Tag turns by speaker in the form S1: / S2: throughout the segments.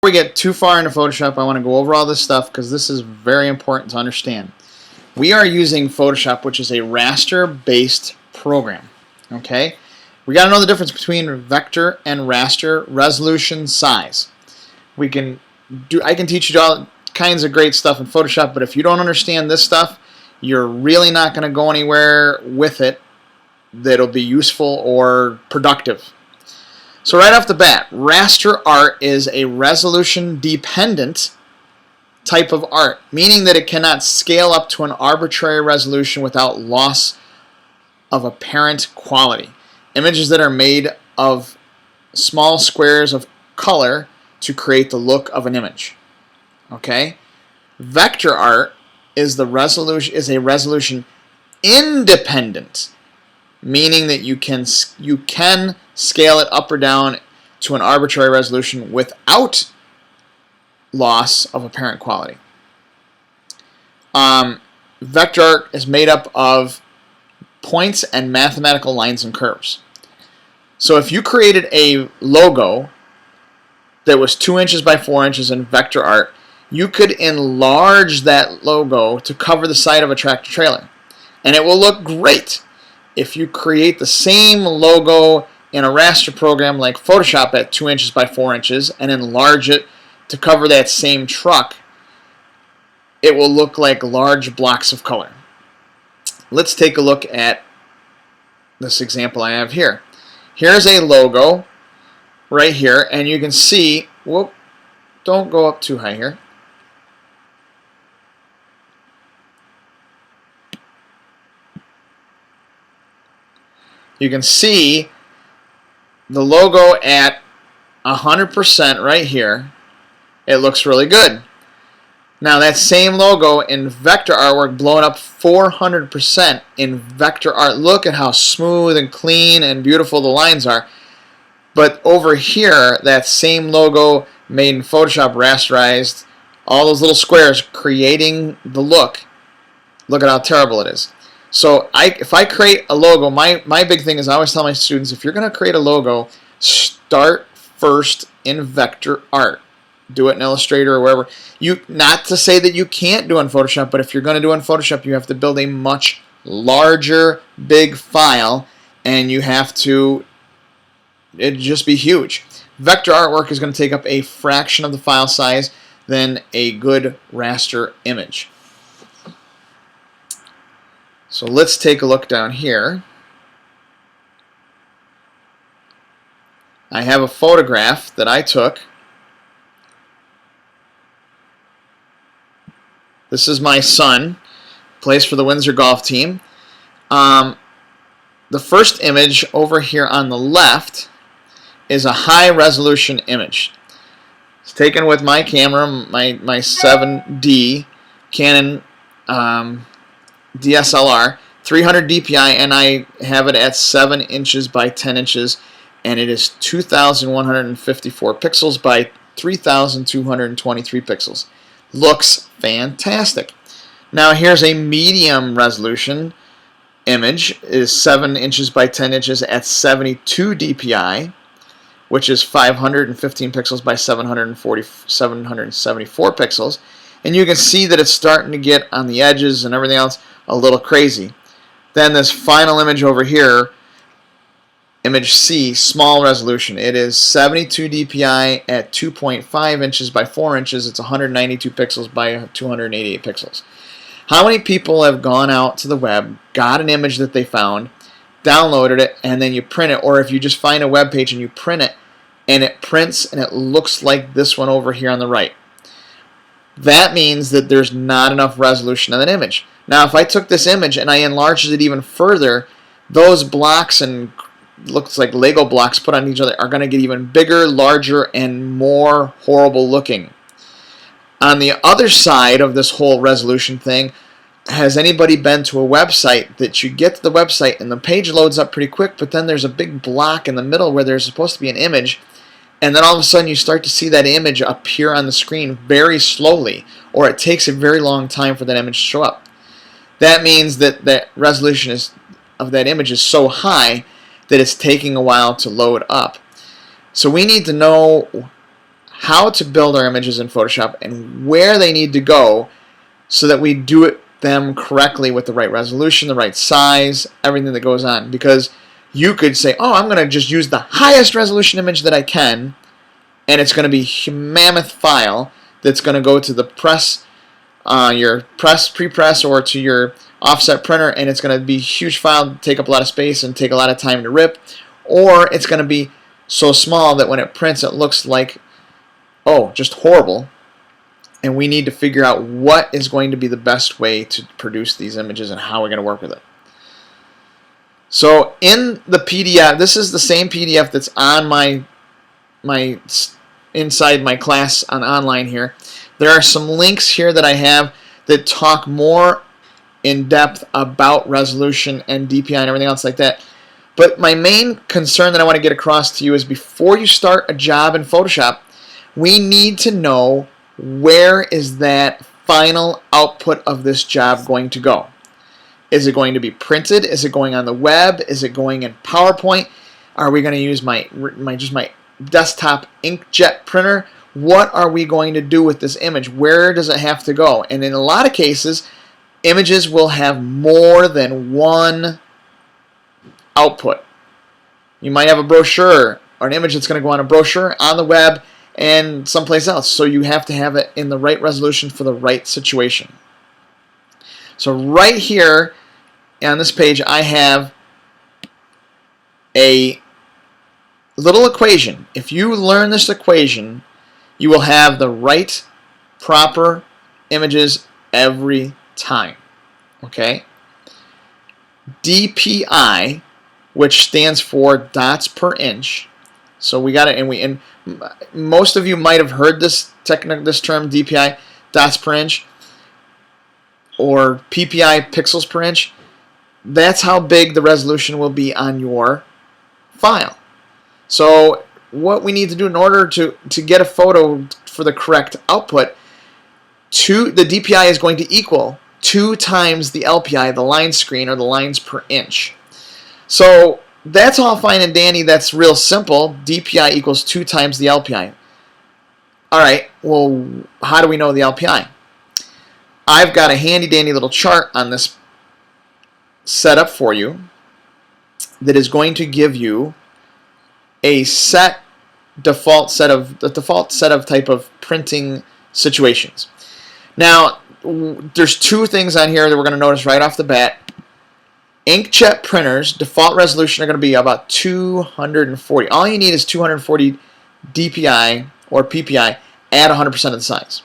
S1: we get too far into Photoshop, I want to go over all this stuff because this is very important to understand. We are using Photoshop, which is a raster-based program. Okay? We got to know the difference between vector and raster resolution size. I can teach you all kinds of great stuff in Photoshop, but if you don't understand this stuff, you're really not going to go anywhere with it that'll be useful or productive. So right off the bat, raster art is a resolution-dependent type of art, meaning that it cannot scale up to an arbitrary resolution without loss of apparent quality. Images that are made of small squares of color to create the look of an image. Okay? Vector art is a resolution independent, meaning that you can scale it up or down to an arbitrary resolution without loss of apparent quality. Vector art is made up of points and mathematical lines and curves. So if you created a logo that was 2 inches by 4 inches in vector art, you could enlarge that logo to cover the side of a tractor trailer, and it will look great. If you create the same logo in a raster program like Photoshop at 2 inches by 4 inches and enlarge it to cover that same truck, it will look like large blocks of color. Let's take a look at this example I have here. Here's a logo right here, and you can see, whoop, don't go up too high here. You can see the logo at 100% right here. It looks really good. Now that same logo in vector artwork blown up 400% in vector art. Look at how smooth and clean and beautiful the lines are. But over here, that same logo made in Photoshop rasterized, all those little squares creating the look. Look at how terrible it is. So if I create a logo, my big thing is I always tell my students, if you're going to create a logo, start first in vector art. Do it in Illustrator or wherever. Not to say that you can't do it in Photoshop, but if you're going to do it in Photoshop, you have to build a much larger, big file, and you have to, it'd just be huge. Vector artwork is going to take up a fraction of the file size than a good raster image. So let's take a look down here. I have a photograph that I took. This is my son, plays for the Windsor golf team. The first image over here on the left is a high resolution image. It's taken with my camera, my 7D Canon DSLR, 300 DPI, and I have it at 7 inches by 10 inches, and it is 2,154 pixels by 3,223 pixels. Looks fantastic. Now here's a medium resolution image. It is 7 inches by 10 inches at 72 DPI, which is 515 pixels by 774 pixels. And you can see that it's starting to get on the edges and everything else a little crazy. Then this final image over here, image C, small resolution. It is 72 DPI at 2.5 inches by 4 inches. It's 192 pixels by 288 pixels. How many people have gone out to the web, got an image that they found, downloaded it, and then you print it, or if you just find a web page and you print it, and it prints and it looks like this one over here on the right? That means that there's not enough resolution on that image. Now if I took this image and I enlarged it even further, those blocks and looks like Lego blocks put on each other are going to get even bigger, larger, and more horrible looking. On the other side of this whole resolution thing, has anybody been to a website that you get to the website and the page loads up pretty quick, but then there's a big block in the middle where there's supposed to be an image, and then all of a sudden you start to see that image appear on the screen very slowly, or it takes a very long time for that image to show up. That means that the resolution of that image is so high that it's taking a while to load up. So we need to know how to build our images in Photoshop and where they need to go so that we do them correctly with the right resolution, the right size, everything that goes on. Because you could say, oh, I'm going to just use the highest resolution image that I can, and it's going to be a mammoth file that's going to go to the press, your pre-press, or to your offset printer, and it's going to be a huge file, take up a lot of space and take a lot of time to rip. Or it's going to be so small that when it prints it looks like, oh, just horrible. And we need to figure out what is going to be the best way to produce these images and how we're going to work with it. So in the PDF, this is the same PDF that's on my inside my class on online here. There are some links here that I have that talk more in depth about resolution and DPI and everything else like that. But my main concern that I want to get across to you is before you start a job in Photoshop, we need to know where is that final output of this job going to go. Is it going to be printed? Is it going on the web? Is it going in PowerPoint? Are we going to use my desktop inkjet printer? What are we going to do with this image? Where does it have to go? And in a lot of cases, images will have more than one output. You might have a brochure or an image that's going to go on a brochure, on the web, and someplace else. So you have to have it in the right resolution for the right situation. So right here on this page, I have a little equation. If you learn this equation, you will have the right, proper images every time. Okay? DPI, which stands for dots per inch. So we got it, and most of you might have heard this term DPI, dots per inch, or PPI, pixels per inch. That's how big the resolution will be on your file. So what we need to do in order to get a photo for the correct output, the DPI is going to equal 2 times the LPI, the line screen, or the lines per inch. So that's all fine and dandy. That's real simple. DPI equals 2 times the LPI. All right, well, how do we know the LPI? I've got a handy dandy little chart on this set up for you that is going to give you a default set of type of printing situations. Now, there's 2 things on here that we're going to notice right off the bat. Inkjet printers, default resolution, are going to be about 240. All you need is 240 DPI or PPI at 100% of the size.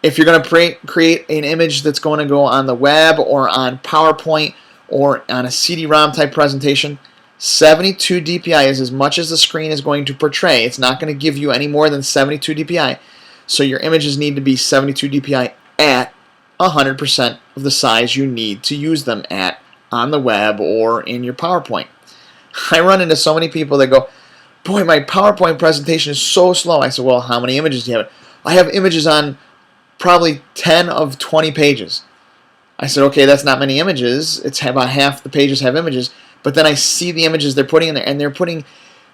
S1: If you're going to create an image that's going to go on the web or on PowerPoint or on a CD-ROM type presentation, 72 DPI is as much as the screen is going to portray. It's not going to give you any more than 72 DPI. So your images need to be 72 DPI at 100% of the size you need to use them at on the web or in your PowerPoint. I run into so many people that go, boy, my PowerPoint presentation is so slow. I said, well, how many images do you have? I have images on probably 10 of 20 pages. I said, okay, that's not many images. It's about half the pages have images. But then I see the images they're putting in there, and they're putting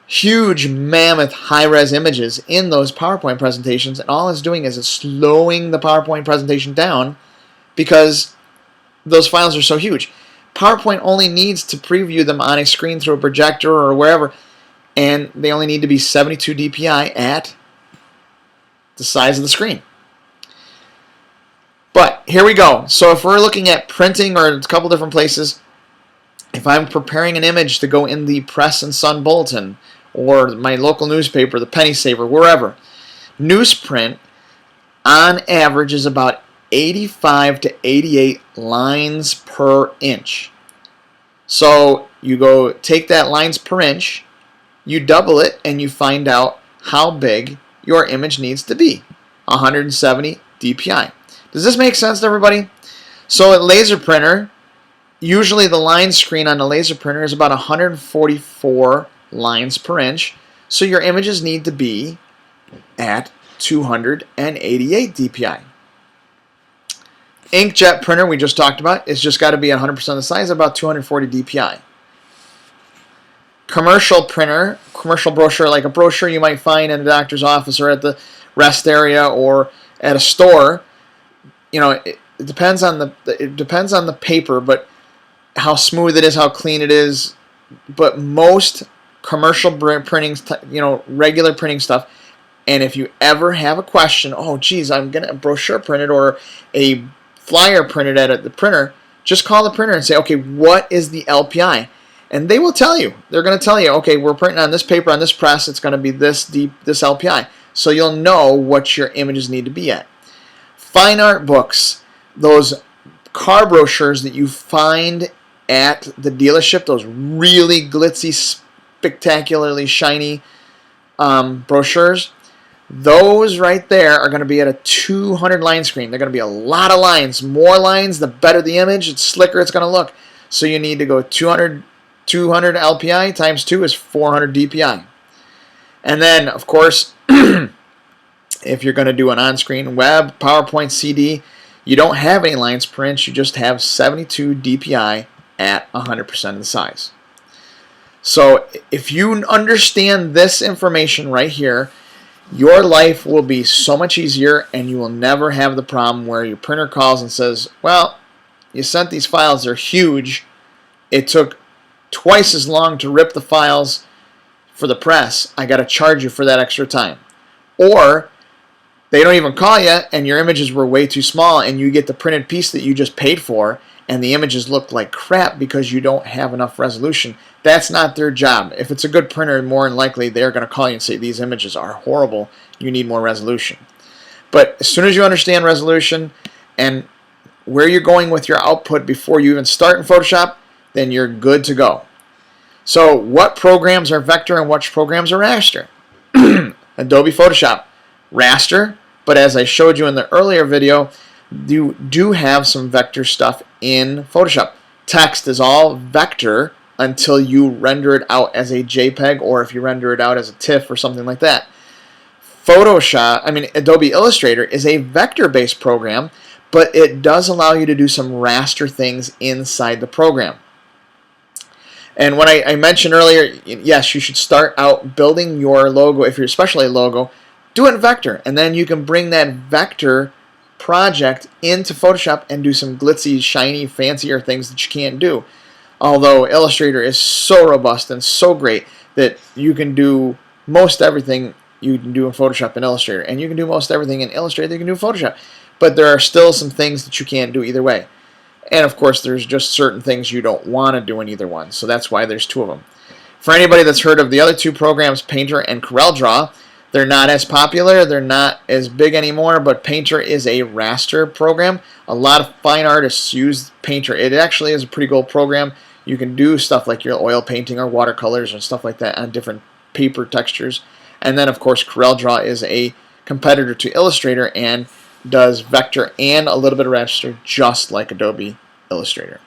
S1: huge, mammoth, high-res images in those PowerPoint presentations, and all it's doing is it's slowing the PowerPoint presentation down because those files are so huge. PowerPoint only needs to preview them on a screen through a projector or wherever, and they only need to be 72 DPI at the size of the screen. But here we go. So if we're looking at printing or a couple different places, if I'm preparing an image to go in the Press and Sun Bulletin or my local newspaper, the Penny Saver, wherever, newsprint on average is about 85 to 88 lines per inch. So you go take that lines per inch, you double it, and you find out how big your image needs to be, 170 DPI. Does this make sense to everybody? So at laser printer, usually the line screen on the laser printer is about 144 lines per inch, so your images need to be at 288 DPI. Inkjet printer we just talked about, it's just got to be 100% of the size, about 240 DPI. Commercial printer, commercial brochure, like a brochure you might find in a doctor's office or at the rest area or at a store, you know, it depends on the paper, but how smooth it is, how clean it is. But most commercial printing, you know, regular printing stuff. And if you ever have a question, oh geez, I'm getting a brochure printed or a flyer printed at the printer, just call the printer and say, okay, what is the LPI? And they will tell you. They're going to tell you, okay, we're printing on this paper, on this press, it's going to be this deep, this LPI. So you'll know what your images need to be at. Fine art books, those car brochures that you find at the dealership, those really glitzy, spectacularly shiny brochures, those right there are going to be at a 200 line screen. They're going to be a lot of lines. More lines, the better the image. It's slicker it's going to look. So you need to go 200 LPI times 2 is 400 DPI. And then, of course, if you're going to do an on-screen web, PowerPoint, CD, you don't have any lines per inch. You just have 72 DPI at 100% of the size. So if you understand this information right here, your life will be so much easier, and you will never have the problem where your printer calls and says, well, you sent these files, they're huge. It took twice as long to rip the files for the press. I got to charge you for that extra time. Or they don't even call you, and your images were way too small, and you get the printed piece that you just paid for, and the images look like crap because you don't have enough resolution. That's not their job. If it's a good printer, more than likely they're going to call you and say, these images are horrible, you need more resolution. But as soon as you understand resolution and where you're going with your output before you even start in Photoshop, then you're good to go. So what programs are vector and which programs are raster? Adobe Photoshop, raster, but as I showed you in the earlier video, you do have some vector stuff in Photoshop. Text is all vector until you render it out as a JPEG, or if you render it out as a TIFF or something like that. Adobe Illustrator is a vector-based program, but it does allow you to do some raster things inside the program. And when I mentioned earlier, yes, you should start out building your logo, if you're especially a logo, do it in vector, and then you can bring that vector project into Photoshop and do some glitzy, shiny, fancier things that you can't do. Although Illustrator is so robust and so great that you can do most everything you can do in Photoshop and Illustrator, and you can do most everything in Illustrator that you can do in Photoshop. But there are still some things that you can't do either way. And of course, there's just certain things you don't want to do in either one, so that's why there's two of them. For anybody that's heard of the other two programs, Painter and CorelDRAW, they're not as popular, they're not as big anymore, but Painter is a raster program. A lot of fine artists use Painter. It actually is a pretty cool program. You can do stuff like your oil painting or watercolors and stuff like that on different paper textures. And then, of course, CorelDRAW is a competitor to Illustrator and does vector and a little bit of raster just like Adobe Illustrator.